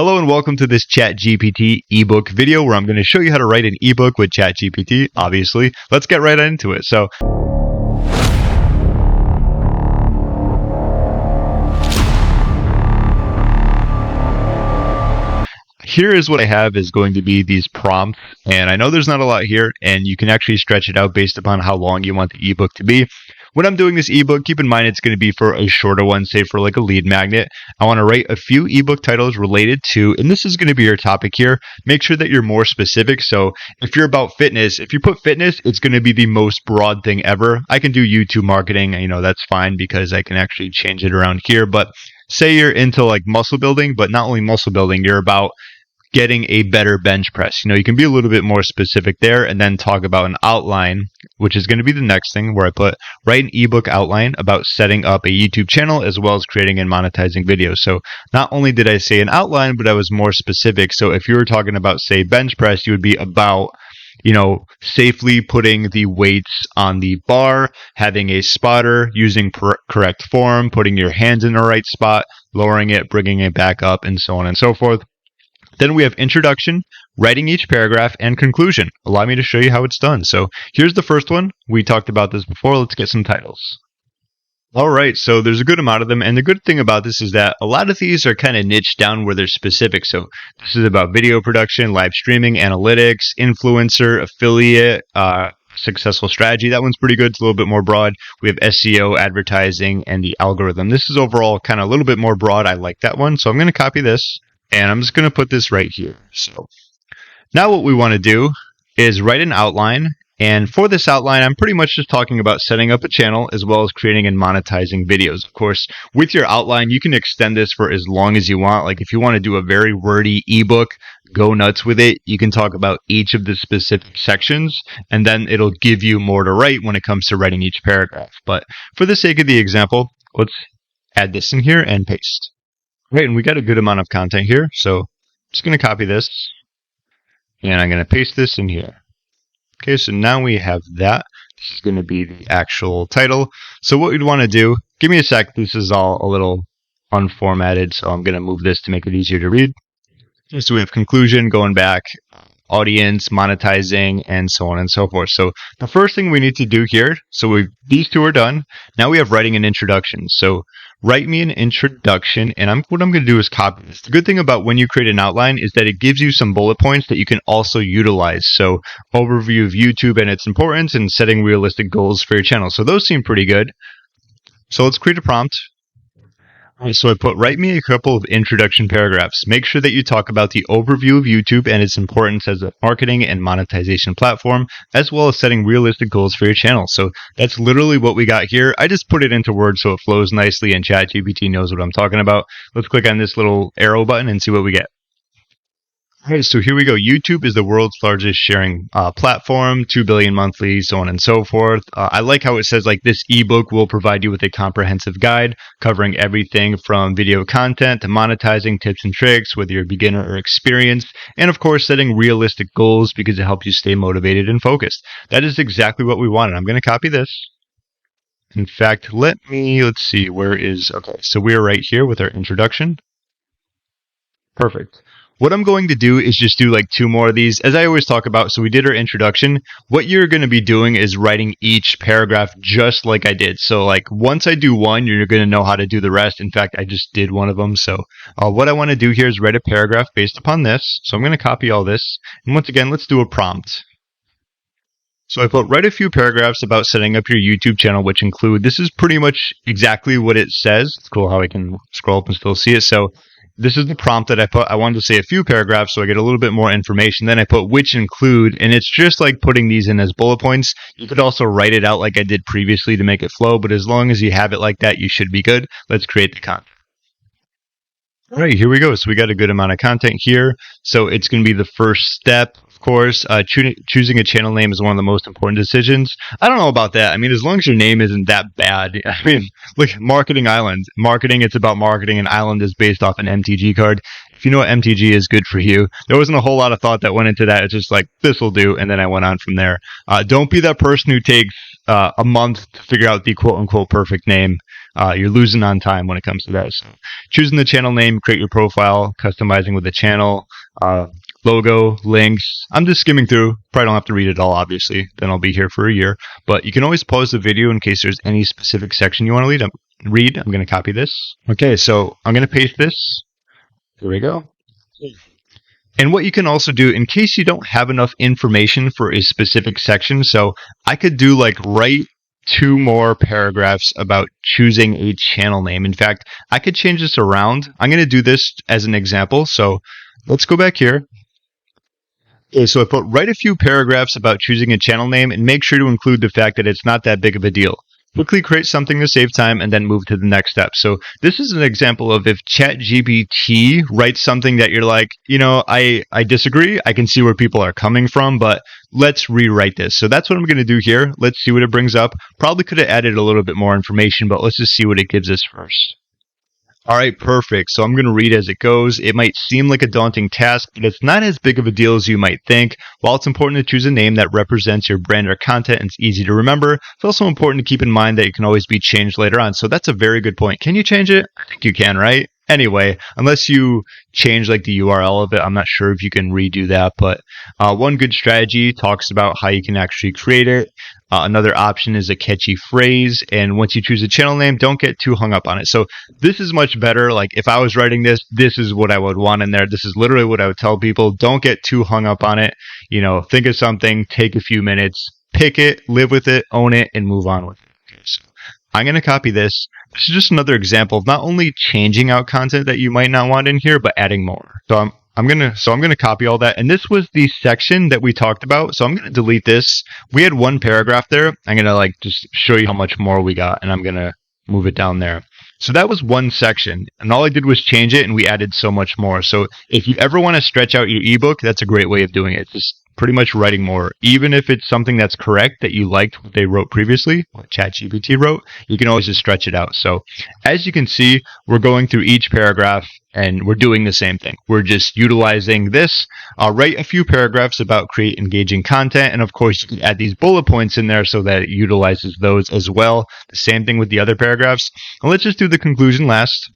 Hello and welcome to this ChatGPT ebook video where I'm going to show you how to write an ebook with ChatGPT, obviously. Let's get right into it. So, here is what I have is going to be these prompts, and I know there's not a lot here, and you can actually stretch it out based upon how long you want the ebook to be. When I'm doing this ebook, keep in mind it's going to be for a shorter one, say for like a lead magnet. I want to write a few ebook titles related to, and this is going to be your topic here. Make sure that you're more specific. So if you're about fitness, if you put fitness, it's going to be the most broad thing ever. I can do YouTube marketing, that's fine because I can actually change it around here. But say you're into like muscle building, but not only muscle building, you're about getting a better bench press. You can be a little bit more specific there and then talk about an outline, which is going to be the next thing where I put write an ebook outline about setting up a YouTube channel as well as creating and monetizing videos. So not only did I say an outline, but I was more specific. So if you were talking about, say, bench press, you would be about safely putting the weights on the bar, having a spotter, using correct form, putting your hands in the right spot, lowering it, bringing it back up, and so on and so forth. Then we have introduction, writing each paragraph, and conclusion. Allow me to show you how it's done. So here's the first one. We talked about this before. Let's get some titles. All right, so there's a good amount of them. And the good thing about this is that a lot of these are kind of niched down where they're specific. So this is about video production, live streaming, analytics, influencer, affiliate, successful strategy. That one's pretty good. It's a little bit more broad. We have SEO, advertising, and the algorithm. This is overall kind of a little bit more broad. I like that one. So I'm going to copy this. And I'm just going to put this right here. So now what we want to do is write an outline. And for this outline, I'm pretty much just talking about setting up a channel as well as creating and monetizing videos. Of course, with your outline, you can extend this for as long as you want. Like if you want to do a very wordy ebook, go nuts with it. You can talk about each of the specific sections, and then it'll give you more to write when it comes to writing each paragraph. But for the sake of the example, let's add this in here and paste. Right, and we got a good amount of content here, so I'm just going to copy this, and I'm going to paste this in here. Okay, so now we have that. This is going to be the actual title. So what we'd want to do, give me a sec, this is all a little unformatted, so I'm going to move this to make it easier to read. So we have conclusion, going back, audience, monetizing, and so on and so forth. So the first thing we need to do here, these two are done. Now we have writing an introduction. So write me an introduction, and what I'm going to do is copy this. The good thing about when you create an outline is that it gives you some bullet points that you can also utilize. So overview of YouTube and its importance and setting realistic goals for your channel. So those seem pretty good. So let's create a prompt. So I put, write me a couple of introduction paragraphs. Make sure that you talk about the overview of YouTube and its importance as a marketing and monetization platform, as well as setting realistic goals for your channel. So that's literally what we got here. I just put it into Word so it flows nicely and ChatGPT knows what I'm talking about. Let's click on this little arrow button and see what we get. All right, so here we go. YouTube is the world's largest sharing platform, 2 billion monthly, so on and so forth. I like how it says like this ebook will provide you with a comprehensive guide covering everything from video content to monetizing tips and tricks, whether you're a beginner or experienced, and of course setting realistic goals because it helps you stay motivated and focused. That is exactly what we wanted. I'm going to copy this. In fact, let's see, okay, so we're right here with our introduction. Perfect. What I'm going to do is just do like 2 more of these. As I always talk about, so we did our introduction. What you're going to be doing is writing each paragraph just like I did. So like once I do one, you're going to know how to do the rest. In fact, I just did one of them. So what I want to do here is write a paragraph based upon this. So I'm going to copy all this. And once again, let's do a prompt. So I put, write a few paragraphs about setting up your YouTube channel, which include, this is pretty much exactly what it says. It's cool how I can scroll up and still see it. So this is the prompt that I put. I wanted to say a few paragraphs so I get a little bit more information. Then I put which include, and it's just like putting these in as bullet points. You could also write it out like I did previously to make it flow, but as long as you have it like that, you should be good. Let's create the content. All right, here we go. So we got a good amount of content here. So it's going to be the first step. Of course, choosing a channel name is one of the most important decisions. I don't know about that. I mean, as long as your name isn't that bad. I mean, look, Marketing Island. Marketing, it's about marketing, and Island is based off an MTG card. If you know what MTG is, good for you. There wasn't a whole lot of thought that went into that. It's just like, this will do, and then I went on from there. Don't be that person who takes a month to figure out the quote-unquote perfect name, you're losing on time when it comes to that. So choosing the channel name, create your profile, customizing with the channel, logo, links. I'm just skimming through. Probably don't have to read it all, obviously. Then I'll be here for a year. But you can always pause the video in case there's any specific section you want to read. I'm going to copy this. Okay, so I'm going to paste this. Here we go. And what you can also do in case you don't have enough information for a specific section, so I could do like write 2 more paragraphs about choosing a channel name. In fact, I could change this around. I'm going to do this as an example. So let's go back here. Okay, so I put write a few paragraphs about choosing a channel name and make sure to include the fact that it's not that big of a deal. Quickly create something to save time and then move to the next step. So this is an example of if ChatGPT writes something that you're like, I disagree. I can see where people are coming from, but let's rewrite this. So that's what I'm going to do here. Let's see what it brings up. Probably could have added a little bit more information, but let's just see what it gives us first. All right, perfect. So I'm going to read as it goes. It might seem like a daunting task, but it's not as big of a deal as you might think. While it's important to choose a name that represents your brand or content and it's easy to remember, it's also important to keep in mind that it can always be changed later on. So that's a very good point. Can you change it? I think you can, right? Anyway, unless you change like the URL of it, I'm not sure if you can redo that, but one good strategy talks about how you can actually create it. Another option is a catchy phrase, and once you choose a channel name, don't get too hung up on it. So this is much better. Like if I was writing this, this is what I would want in there. This is literally what I would tell people. Don't get too hung up on it. Think of something, take a few minutes, pick it, live with it, own it, and move on with it. Okay, so I'm going to copy this. This is just another example of not only changing out content that you might not want in here, but adding more. So I'm gonna copy all that. And this was the section that we talked about. So I'm gonna delete this. We had 1 paragraph there. I'm gonna just show you how much more we got, and I'm gonna move it down there. So that was 1 section, and all I did was change it, and we added so much more. So if you ever want to stretch out your ebook, that's a great way of doing it. Just pretty much writing more. Even if it's something that's correct that you liked what they wrote previously, what ChatGPT wrote, you can always just stretch it out. So as you can see, we're going through each paragraph and we're doing the same thing. We're just utilizing this. I'll write a few paragraphs about create engaging content. And of course, you can add these bullet points in there so that it utilizes those as well. The same thing with the other paragraphs. And let's just do the conclusion last.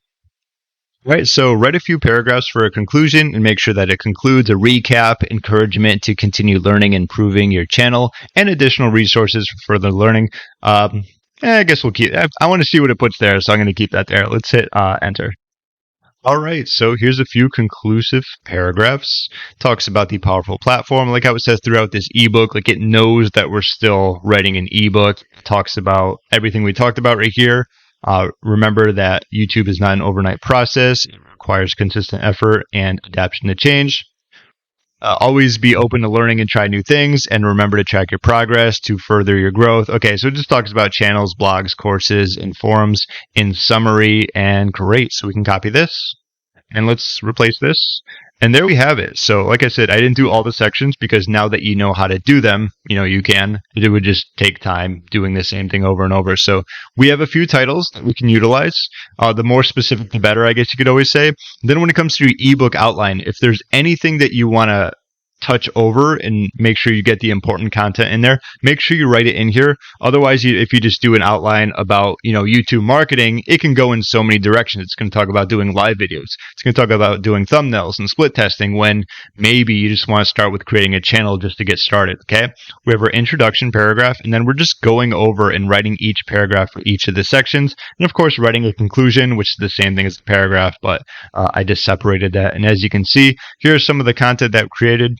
Right, so write a few paragraphs for a conclusion and make sure that it concludes a recap, encouragement to continue learning and improving your channel, and additional resources for further learning. I guess we'll keep, I want to see what it puts there, so I'm going to keep that there. Let's hit enter. All right, so here's a few conclusive paragraphs. Talks about the powerful platform, like how it says throughout this ebook, like it knows that we're still writing an ebook. Talks about everything we talked about right here. Remember that YouTube is not an overnight process. It requires consistent effort and adaptation to change. Always be open to learning and try new things, and remember to track your progress to further your growth. Okay, so it just talks about channels, blogs, courses, and forums in summary, and great. So we can copy this, and let's replace this. And there we have it. So like I said, I didn't do all the sections because now that you know how to do them, you can. It would just take time doing the same thing over and over. So we have a few titles that we can utilize. The more specific, the better, I guess you could always say. Then when it comes to your ebook outline, if there's anything that you want to touch over and make sure you get the important content in there, make sure you write it in here. Otherwise, if you just do an outline about YouTube marketing, it can go in so many directions. It's going to talk about doing live videos. It's going to talk about doing thumbnails and split testing, when maybe you just want to start with creating a channel just to get started. Okay, we have our introduction paragraph, and then we're just going over and writing each paragraph for each of the sections, and of course writing a conclusion, which is the same thing as the paragraph, but I just separated that. And as you can see, here's some of the content that we created.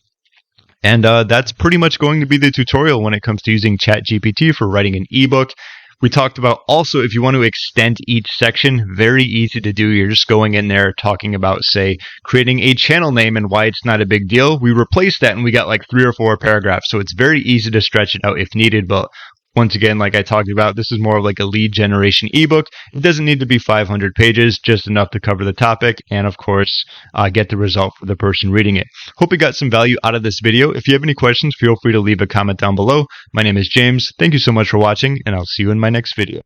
And that's pretty much going to be the tutorial when it comes to using ChatGPT for writing an ebook. We talked about also, if you want to extend each section, very easy to do. You're just going in there talking about, say, creating a channel name and why it's not a big deal. We replaced that and we got like 3 or 4 paragraphs. So it's very easy to stretch it out if needed. But once again, like I talked about, this is more of like a lead generation ebook. It doesn't need to be 500 pages, just enough to cover the topic and, of course, get the result for the person reading it. Hope you got some value out of this video. If you have any questions, feel free to leave a comment down below. My name is James. Thank you so much for watching, and I'll see you in my next video.